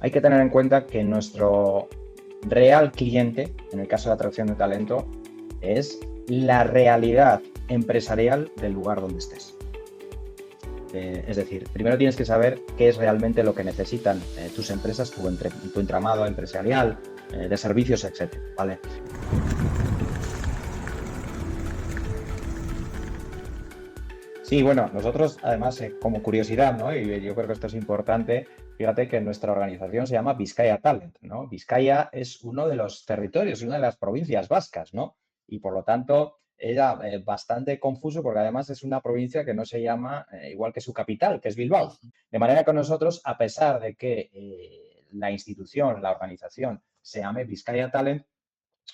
Hay que tener en cuenta que nuestro real cliente, en el caso de atracción de talento, es la realidad empresarial del lugar donde estés. Es decir, primero tienes que saber qué es realmente lo que necesitan tus empresas, tu entramado empresarial, de servicios, etcétera, ¿vale? Sí, bueno, nosotros además, como curiosidad, ¿no? Y yo creo que esto es importante, fíjate que nuestra organización se llama Vizcaya Talent, ¿no? Vizcaya es uno de los territorios, una de las provincias vascas, ¿no? Y por lo tanto era bastante confuso porque además es una provincia que no se llama igual que su capital, que es Bilbao. De manera que nosotros, a pesar de que la institución, la organización se llame Vizcaya Talent,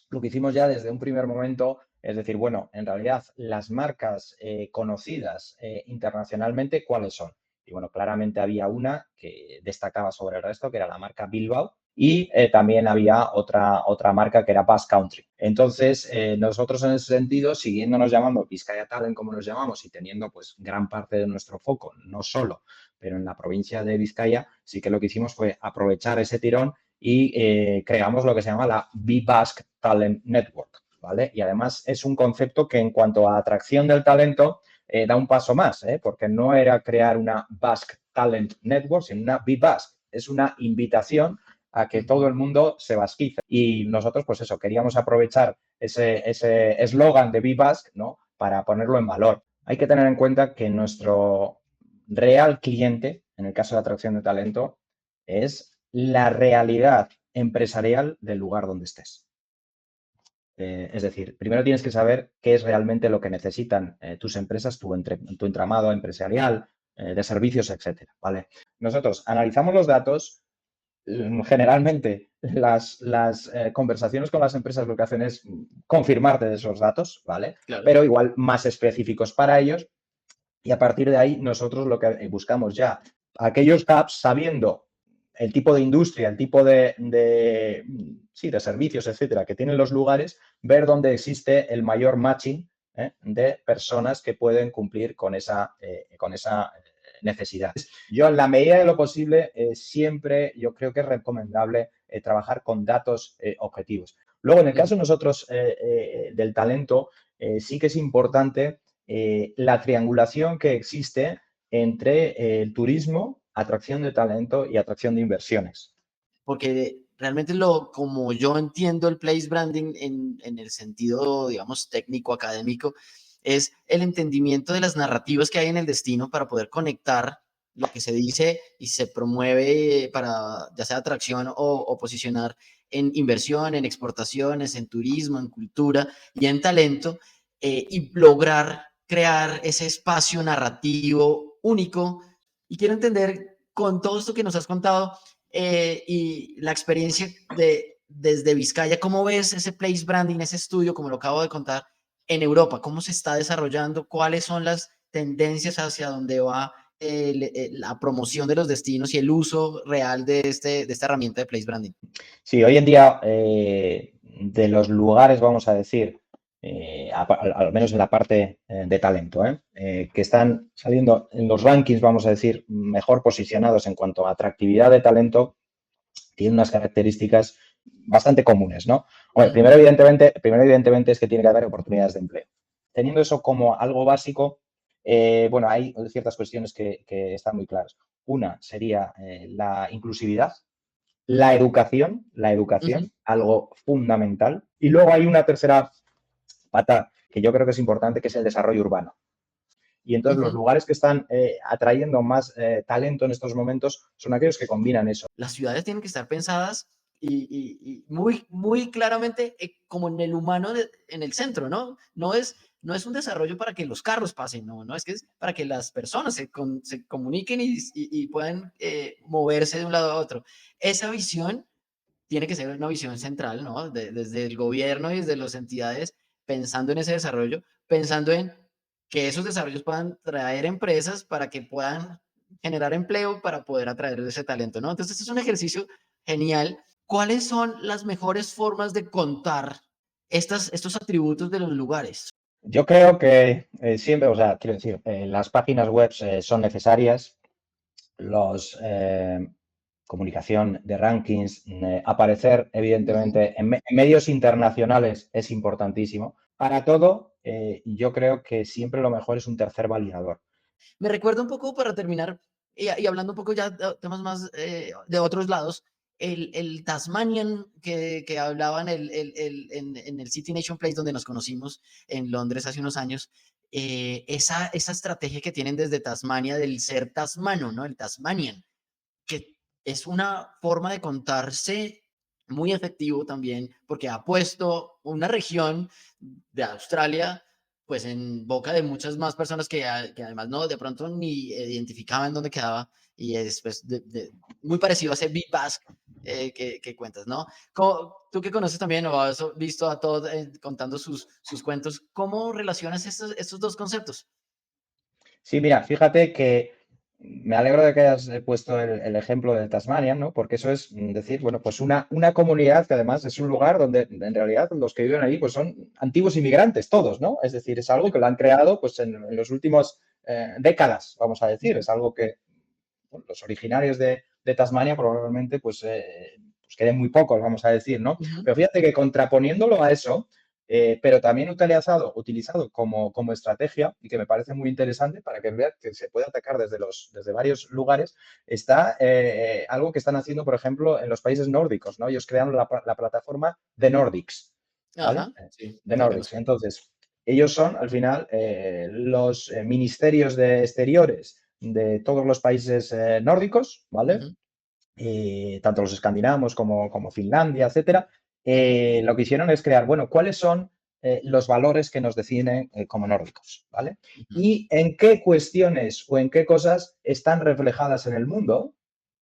lo que hicimos ya desde un primer momento es decir, bueno, en realidad las marcas conocidas internacionalmente, ¿cuáles son? Y bueno, claramente había una que destacaba sobre el resto, que era la marca Bilbao, y también había otra marca que era Basque Country. Entonces, nosotros en ese sentido, siguiéndonos llamando Vizcaya Talent, como nos llamamos, y teniendo pues gran parte de nuestro foco, no solo, pero en la provincia de Vizcaya, sí que lo que hicimos fue aprovechar ese tirón y creamos lo que se llama la B-Basque Talent Network, ¿vale? Y además es un concepto que en cuanto a atracción del talento da un paso más, porque no era crear una Basque Talent Network, sino una B-Basque. Es una invitación a que todo el mundo se basquice. Y nosotros, pues eso, queríamos aprovechar ese eslogan de B-Basque, ¿no? Para ponerlo en valor. Hay que tener en cuenta que nuestro real cliente, en el caso de atracción de talento, es la realidad empresarial del lugar donde estés. Es decir, primero tienes que saber qué es realmente lo que necesitan tus empresas, tu entramado empresarial, de servicios, etcétera, ¿vale? Nosotros analizamos los datos. Generalmente las conversaciones con las empresas lo que hacen es confirmarte de esos datos, ¿vale? Claro. Pero igual más específicos para ellos. Y a partir de ahí nosotros lo que buscamos ya, aquellos hubs sabiendo el tipo de industria, el tipo sí, de servicios, etcétera, que tienen los lugares, ver dónde existe el mayor matching de personas que pueden cumplir con esa necesidad. Yo, en la medida de lo posible, siempre yo creo que es recomendable trabajar con datos objetivos. Luego, en el caso nosotros del talento, sí que es importante la triangulación que existe entre el turismo, atracción de talento y atracción de inversiones. Porque realmente como yo entiendo el place branding en el sentido, digamos, técnico, académico, es el entendimiento de las narrativas que hay en el destino para poder conectar lo que se dice y se promueve para ya sea atracción o posicionar en inversión, en exportaciones, en turismo, en cultura y en talento, y lograr crear ese espacio narrativo único. Y quiero entender con todo esto que nos has contado, y la experiencia desde Vizcaya, ¿cómo ves ese place branding, ese estudio, como lo acabo de contar, en Europa? ¿Cómo se está desarrollando? ¿Cuáles son las tendencias hacia dónde va la promoción de los destinos y el uso real de esta herramienta de place branding? Sí, hoy en día, de los lugares, vamos a decir, al menos en la parte de talento, que están saliendo en los rankings, vamos a decir, mejor posicionados en cuanto a atractividad de talento, tiene unas características bastante comunes, ¿no? Bueno, primero, evidentemente, es que tiene que haber oportunidades de empleo. Teniendo eso como algo básico, bueno, hay ciertas cuestiones que están muy claras. Una sería la inclusividad, la educación, algo fundamental. Y luego hay una tercera pata que yo creo que es importante, que es el desarrollo urbano. Y entonces los lugares que están atrayendo más talento en estos momentos son aquellos que combinan eso. Las ciudades tienen que estar pensadas y muy, muy claramente como en el humano, en el centro, ¿no? No es un desarrollo para que los carros pasen, no, es que es para que las personas se comuniquen y puedan moverse de un lado a otro. Esa visión tiene que ser una visión central, ¿no? Desde el gobierno y desde las entidades, pensando en ese desarrollo, pensando en que esos desarrollos puedan traer empresas para que puedan generar empleo para poder atraer ese talento, ¿no? Entonces, este es un ejercicio genial. ¿Cuáles son las mejores formas de contar estos atributos de los lugares? Yo creo que siempre, o sea, quiero decir, las páginas web son necesarias, los comunicación, de rankings, aparecer evidentemente en medios internacionales es importantísimo. Para todo, yo creo que siempre lo mejor es un tercer validador. Me recuerda un poco, para terminar, y hablando un poco ya de temas más de otros lados, el Tasmanian que hablaban en el City Nation Place donde nos conocimos en Londres hace unos años, esa estrategia que tienen desde Tasmania del ser tasmano, ¿no? El Tasmanian, que es una forma de contarse muy efectivo también, porque ha puesto una región de Australia pues en boca de muchas más personas que además no, de pronto ni identificaban dónde quedaba, y es pues, muy parecido a ese Big Basque que cuentas, ¿no? Tú que conoces también o has visto a todos contando sus cuentos, ¿cómo relacionas estos dos conceptos? Sí, mira, fíjate que me alegro de que hayas puesto el ejemplo de Tasmania, ¿no? Porque eso es decir, bueno, pues una comunidad que además es un lugar donde en realidad los que viven allí pues son antiguos inmigrantes todos, ¿no? Es decir, es algo que lo han creado pues en los últimos décadas, vamos a decir. Es algo que bueno, los originarios de Tasmania probablemente pues queden muy pocos, vamos a decir, ¿no? Ujú, Pero fíjate que contraponiéndolo a eso, pero también utilizado como estrategia y que me parece muy interesante para que vean que se puede atacar desde varios lugares, está algo que están haciendo, por ejemplo, en los países nórdicos, ¿no? Ellos crearon la plataforma The Nordics, ¿vale? ajá, sí, The la Nordics. conozco. Entonces, ellos son, al final, los ministerios de exteriores de todos los países nórdicos, ¿vale? Ujú, Tanto los escandinavos como Finlandia, etcétera, lo que hicieron es crear, bueno, ¿cuáles son los valores que nos definen como nórdicos? ¿Vale? ujú, Y en qué cuestiones o en qué cosas están reflejadas en el mundo,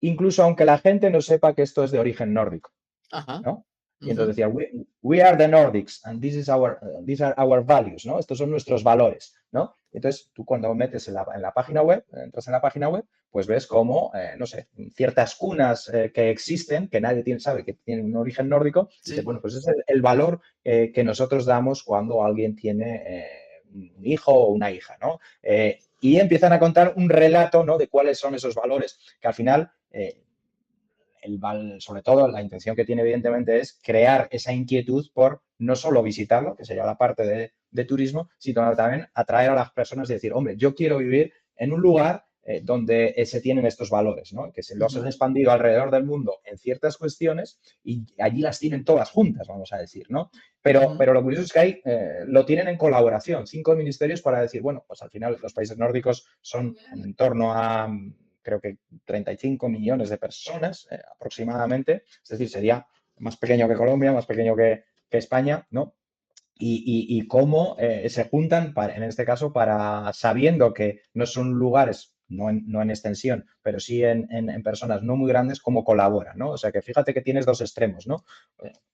incluso aunque la gente no sepa que esto es de origen nórdico, ajá, ¿no? Y entonces ujú, decía, we are the Nordics and these are our values, ¿no? Estos son nuestros valores, ¿no? Entonces, tú cuando metes en la página web, entras en la página web, pues ves cómo, no sé, ciertas cunas que existen, que nadie sabe que tienen un origen nórdico, y dices, sí. bueno, pues ese es el valor que nosotros damos cuando alguien tiene un hijo o una hija, ¿no? Y empiezan a contar un relato, ¿no? De cuáles son esos valores, que al final sobre todo la intención que tiene evidentemente es crear esa inquietud por no solo visitarlo, que sería la parte de turismo, sino también atraer a las personas y decir, hombre, yo quiero vivir en un lugar donde se tienen estos valores, ¿no? Que se los han Ujú, expandido alrededor del mundo en ciertas cuestiones y allí las tienen todas juntas, vamos a decir, ¿no? Pero, ujú. pero lo curioso es que hay, lo tienen en colaboración, 5 ministerios para decir, bueno, pues al final los países nórdicos son en torno a creo que 35 millones de personas aproximadamente, es decir, sería más pequeño que Colombia, más pequeño que España, ¿no? Y cómo se juntan, en este caso, sabiendo que no son lugares, no en extensión, pero sí en personas no muy grandes, cómo colaboran, ¿no? O sea, que fíjate que tienes dos extremos, ¿no?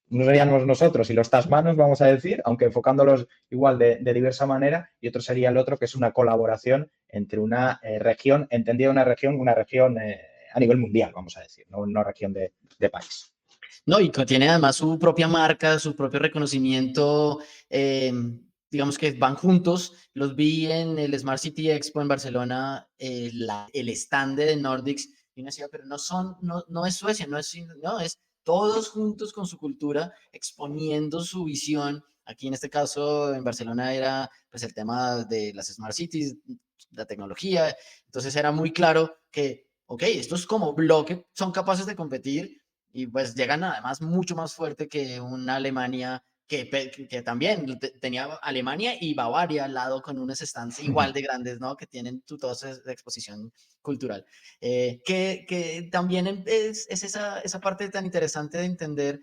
No seríamos nosotros y los tasmanos, vamos a decir, aunque enfocándolos igual de diversa manera, y otro sería el otro, que es una colaboración entre una región, entendida una región a nivel mundial, vamos a decir, no una región de país. No, y tiene además su propia marca, su propio reconocimiento, digamos que van juntos. Los vi en el Smart City Expo en Barcelona, el stand de Nordics, y uno decía, pero no es Suecia, no, es todos juntos con su cultura, exponiendo su visión. Aquí en este caso, en Barcelona era pues el tema de las Smart Cities, la tecnología. Entonces era muy claro que, ok, estos como bloque son capaces de competir y pues llegan además mucho más fuerte que una Alemania que también tenía Alemania y Bavaria al lado con unos stands igual de grandes, ¿no? Que tienen toda esa exposición cultural. Que también es esa parte tan interesante de entender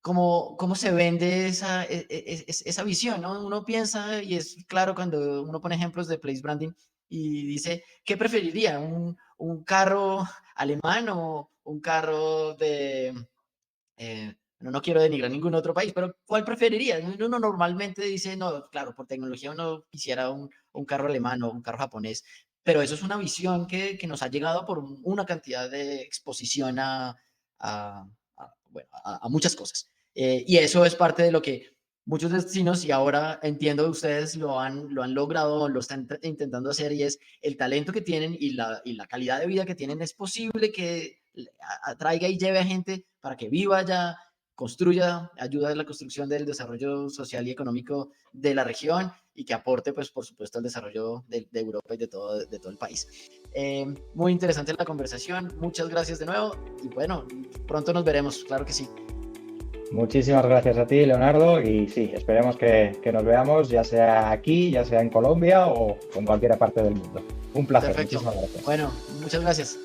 cómo se vende esa visión, ¿no? Uno piensa, y es claro cuando uno pone ejemplos de place branding y dice, ¿qué preferiría? ¿Un carro alemán o un carro no quiero denigrar ningún otro país, pero ¿cuál preferiría? Uno normalmente dice, no, claro, por tecnología uno quisiera un carro alemán o un carro japonés, pero eso es una visión que nos ha llegado por una cantidad de exposición bueno, a muchas cosas. Y eso es parte de lo que muchos destinos, y ahora entiendo que ustedes lo han logrado, lo están intentando hacer, y es el talento que tienen y la calidad de vida que tienen. Es posible que traiga y lleve a gente para que viva allá, construya, ayuda en la construcción del desarrollo social y económico de la región y que aporte, pues, por supuesto, al desarrollo de Europa y de todo el país. Muy interesante la conversación, muchas gracias de nuevo y bueno, pronto nos veremos, claro que sí. Muchísimas gracias a ti, Leonardo, y sí, esperemos que nos veamos, ya sea aquí, ya sea en Colombia o en cualquier parte del mundo. Un placer, Perfecto. muchísimas gracias. Bueno, muchas gracias.